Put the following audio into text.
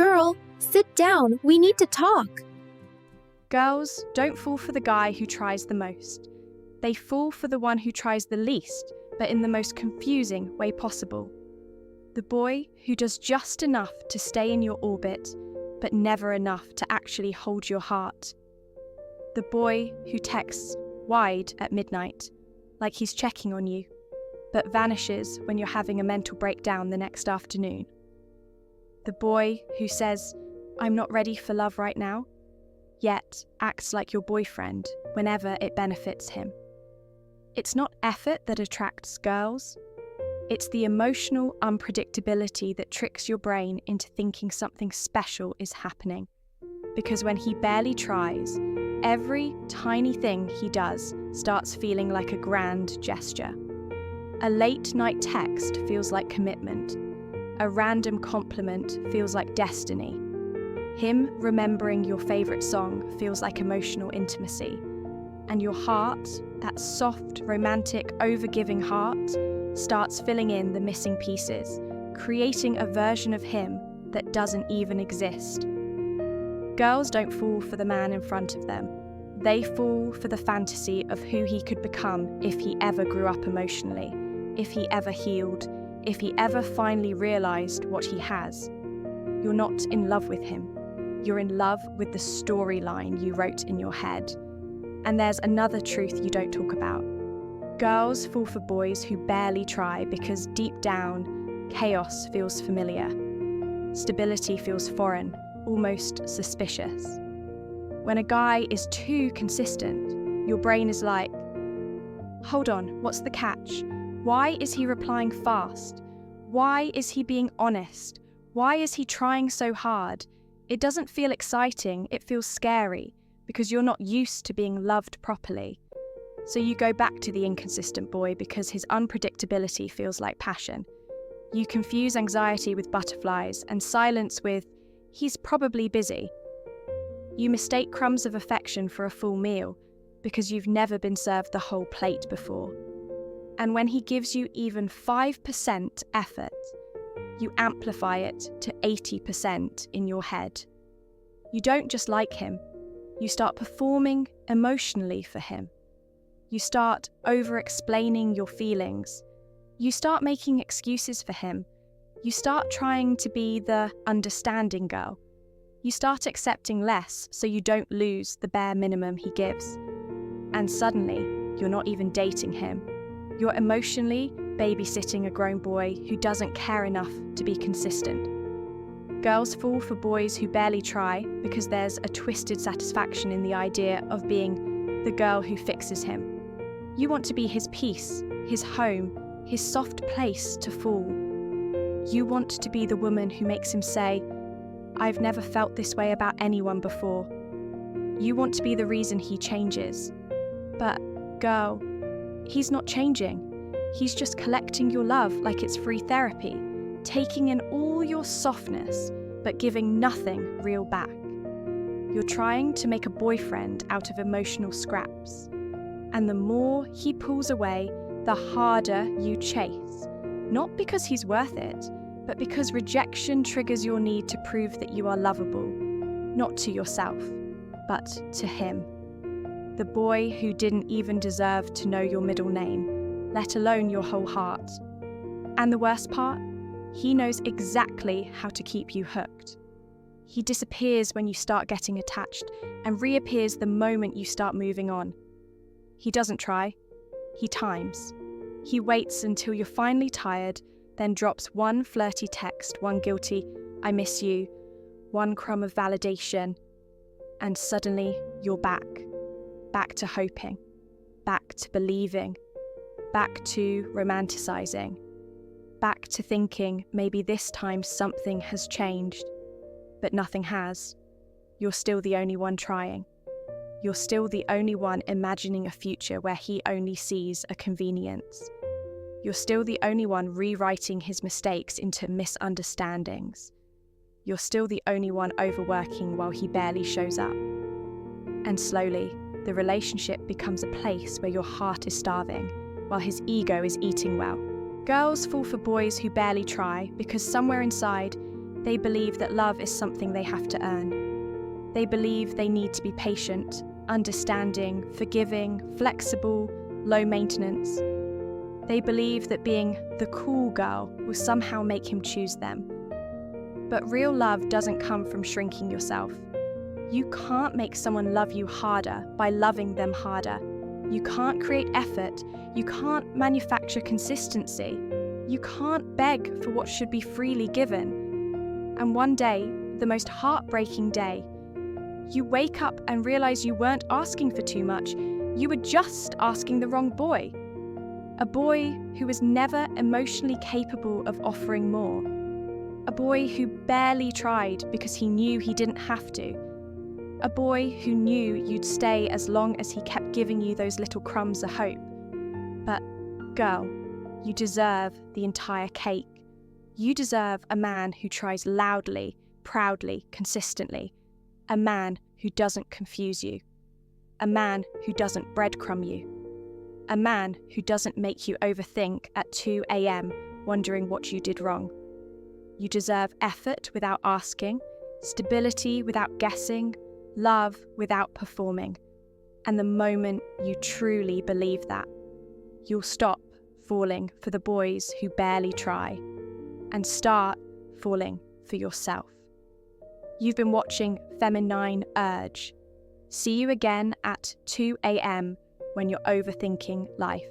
Girl, sit down. We need to talk. Girls don't fall for the guy who tries the most. They fall for the one who tries the least, but in the most confusing way possible. The boy who does just enough to stay in your orbit, but never enough to actually hold your heart. The boy who texts wide at midnight, like he's checking on you, but vanishes when you're having a mental breakdown the next afternoon. The boy who says, "I'm not ready for love right now," yet acts like your boyfriend whenever it benefits him. It's not effort that attracts girls. It's the emotional unpredictability that tricks your brain into thinking something special is happening. Because when he barely tries, every tiny thing he does starts feeling like a grand gesture. A late-night text feels like commitment. A random compliment feels like destiny. Him remembering your favourite song feels like emotional intimacy. And your heart, that soft, romantic, overgiving heart, starts filling in the missing pieces, creating a version of him that doesn't even exist. Girls don't fall for the man in front of them. They fall for the fantasy of who he could become if he ever grew up emotionally, if he ever healed, if he ever finally realised what he has. You're not in love with him. You're in love with the storyline you wrote in your head. And there's another truth you don't talk about. Girls fall for boys who barely try because deep down, chaos feels familiar. Stability feels foreign, almost suspicious. When a guy is too consistent, your brain is like, hold on, what's the catch? Why is he replying fast? Why is he being honest? Why is he trying so hard? It doesn't feel exciting, it feels scary, because you're not used to being loved properly. So you go back to the inconsistent boy because his unpredictability feels like passion. You confuse anxiety with butterflies and silence with, he's probably busy. You mistake crumbs of affection for a full meal because you've never been served the whole plate before. And when he gives you even 5% effort, you amplify it to 80% in your head. You don't just like him, you start performing emotionally for him. You start over-explaining your feelings. You start making excuses for him. You start trying to be the understanding girl. You start accepting less so you don't lose the bare minimum he gives. And suddenly, you're not even dating him. You're emotionally babysitting a grown boy who doesn't care enough to be consistent. Girls fall for boys who barely try because there's a twisted satisfaction in the idea of being the girl who fixes him. You want to be his peace, his home, his soft place to fall. You want to be the woman who makes him say, "I've never felt this way about anyone before." You want to be the reason he changes. But, girl, he's not changing. He's just collecting your love like it's free therapy, taking in all your softness, but giving nothing real back. You're trying to make a boyfriend out of emotional scraps. And the more he pulls away, the harder you chase. Not because he's worth it, but because rejection triggers your need to prove that you are lovable. Not to yourself, but to him. The boy who didn't even deserve to know your middle name, let alone your whole heart. And the worst part? He knows exactly how to keep you hooked. He disappears when you start getting attached and reappears the moment you start moving on. He doesn't try, he times. He waits until you're finally tired, then drops one flirty text, one guilty, "I miss you," one crumb of validation, and suddenly you're back. Back to hoping, back to believing, back to romanticizing, back to thinking maybe this time something has changed, but nothing has. You're still the only one trying. You're still the only one imagining a future where he only sees a convenience. You're still the only one rewriting his mistakes into misunderstandings. You're still the only one overworking while he barely shows up. And slowly, the relationship becomes a place where your heart is starving, while his ego is eating well. Girls fall for boys who barely try because somewhere inside, They believe that love is something they have to earn. They believe they need to be patient, understanding, forgiving, flexible, low maintenance. They believe that being the cool girl will somehow make him choose them. But real love doesn't come from shrinking yourself. You can't make someone love you harder by loving them harder. You can't create effort. You can't manufacture consistency. You can't beg for what should be freely given. And one day, the most heartbreaking day, you wake up and realize you weren't asking for too much. You were just asking the wrong boy. A boy who was never emotionally capable of offering more. A boy who barely tried because he knew he didn't have to. A boy who knew you'd stay as long as he kept giving you those little crumbs of hope. But, girl, you deserve the entire cake. You deserve a man who tries loudly, proudly, consistently. A man who doesn't confuse you. A man who doesn't breadcrumb you. A man who doesn't make you overthink at 2 a.m. wondering what you did wrong. You deserve effort without asking, stability without guessing, love without performing. And the moment you truly believe that, you'll stop falling for the boys who barely try and start falling for yourself. You've been watching Feminine Urge. See you again at 2 a.m. when you're overthinking life.